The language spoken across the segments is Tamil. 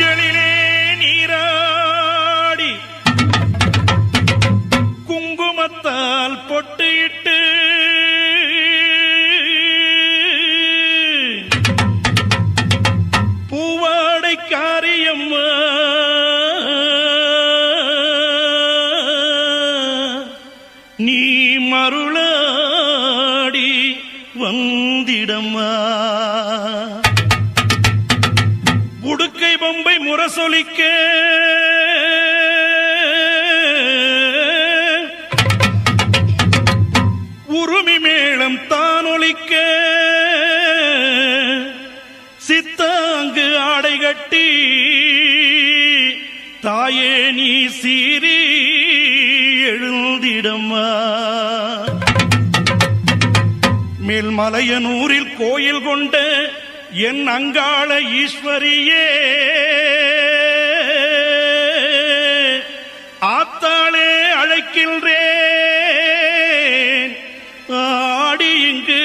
ஆறுகளிலே நீராடி குங்குமத்தால் பொட்டியிட்டு பூவாடை காரியம்மா நீ மருளாடி வந்திடம்மா. உடுக்கை பொம்பை முரசொலிக்க உருமி மேளம் தானொலிக்க சித்தாங்கு ஆடை கட்டி தாயே நீ சீரி எழுந்திடம்மா. மேல்மலையனூரில் கோயில் கொண்ட என் அங்காள ஈஸ்வரியே ஆத்தாளே அழைக்கின்றேன் ஆடி இங்கு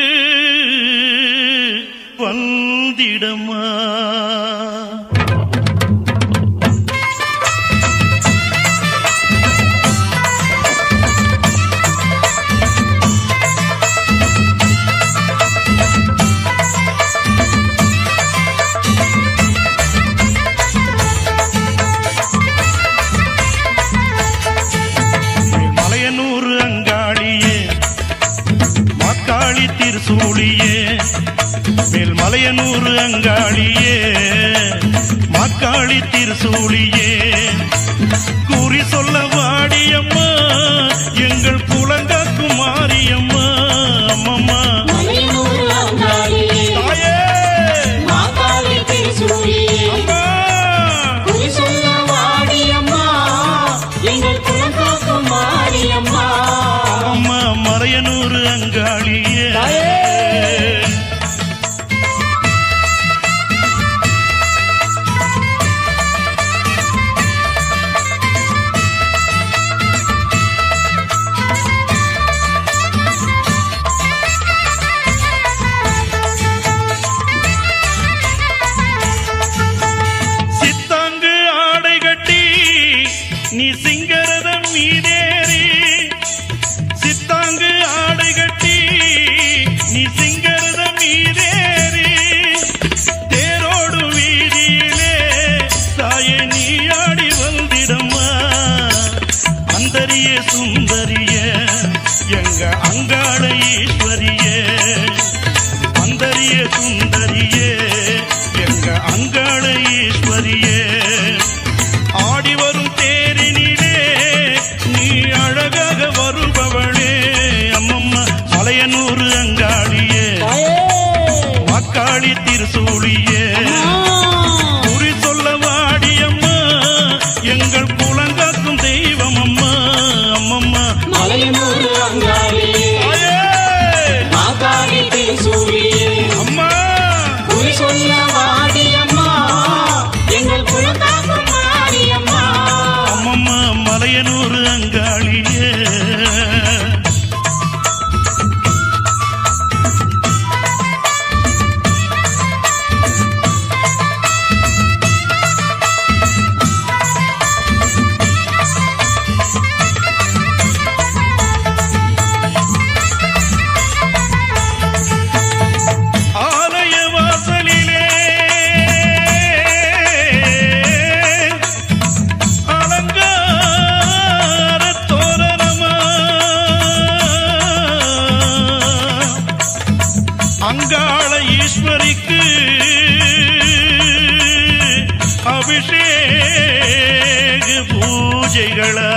வந்திடம்மா. திருசூழியே மேல்மலையனூர் அங்காளியே மாக்காளி திருசூழியே கூறி சொல்ல வாடியம்மா எங்கள் குலங்காக்கும் மாரியம்மா. அம்மம்மா அம்மா மலையனூர் அங்காளியே சித்தாங்கு ஆடை கட்டி நீ சிங்கரதம் மீதேறி சித்தாங்கு ஆடை கட்டி நீ சிங்கரதம் மீதேறி தேரோடு வீதியிலே தாயே நீ ஆடி வந்திடம்மா. அந்தரிய சுந்தரிய எங்க அங்காள ஈஸ்வரியே அந்தரிய சுந்தரியே எங்க அங்காள ஈஸ்வரியே ஆடி வரும் தேரினிலே நீ அழகாக வருபவளே. அம்மம்மா மலையனூர் அங்காளியே மாக்காளி திருசூழியே குறி சொல்ல வாடியம்மா எங்கள் குலங்காக்கும் தெய்வம் அம்மா. அம்மம்மா மலையனூர் அங்காளியே மாக்காளி திருசூழியே அம்மா குறி சொல்ல வாடியம்மா எங்கள் குலங்காக்கும் மாரியம்மா. அம்மம்மா மலையனூர் அங்காளியே ஆலய வாசலிலே அலங்கார தோரணமா அங்காள ஈஸ்வரிக்கு அபிஷேக பூஜைகளா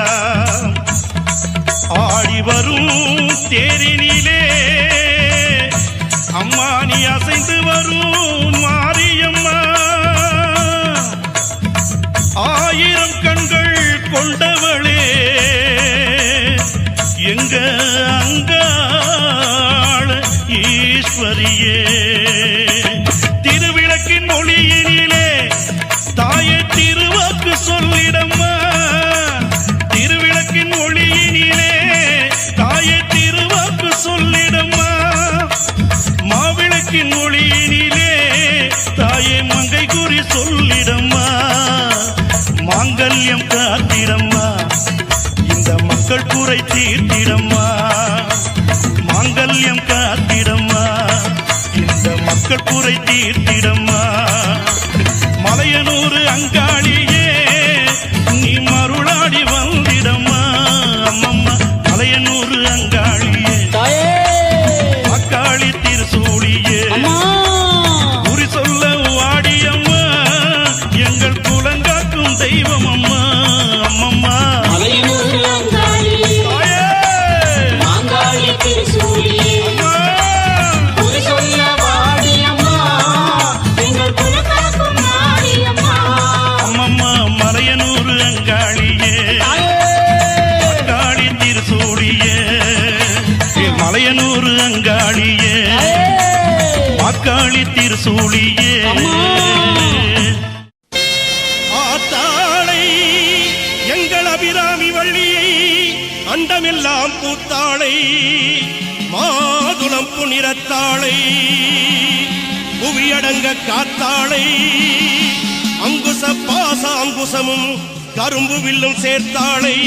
ஆடி வரும் தேரினிலே அம்மா நீ அசைந்து வரும் மாரியம்மா. ஆயிரம் கண்கள் கொண்டவளே எங்க அங்காள ஈஸ்வரியே திருவிளக்கின் ஒளியினிலே தாயே திருவாக்கு சொல்லிடம்மா. திருவிளக்கின் ஒளியினிலே தாயே திருவாக்கு சொல்லிடம்மா. மாவிளக்கின் ஒளியினிலே தாயே மங்கை குறி சொல்லிடம்மா. குறை தீர்த்திடம்மா, மாங்கல்யம் காத்திடம்மா, இந்த மக்கள் குறை தீர்த்திடம்மா. மலையனூர் அங்காளியே நீ மருளாடி வந்திடம்மா, அம்மம்மா மலையனூர் அங்காளியே அக்காளி திருசூழியே குறி சொல்ல வாடியம்மா, எங்கள் குலங்காக்கும் தெய்வம் அம்மா, அம்மம்மா மலையனூர் அங்காளி மாங்காளி திருசூழியே குறி சொல்ல வாடியம்மா, எங்கள் குலங்காக்கும் மாரியம்மா, அம்மம்மா மலையனூர் அங்காளியே அக்காளி திருசூழியே, மலையனூர் அங்காளியே அக்காளி திருசூழியே. ஆத்தாளை எங்கள் அபிராமி வள்ளியை அண்டமெல்லாம் பூத்தாளை, மாதுளம் புனிரத்தாளை புவியடங்க காத்தாளை, அங்குச பாச அங்குசமும் கரும்பு வில்லும் சேர்த்தாளை,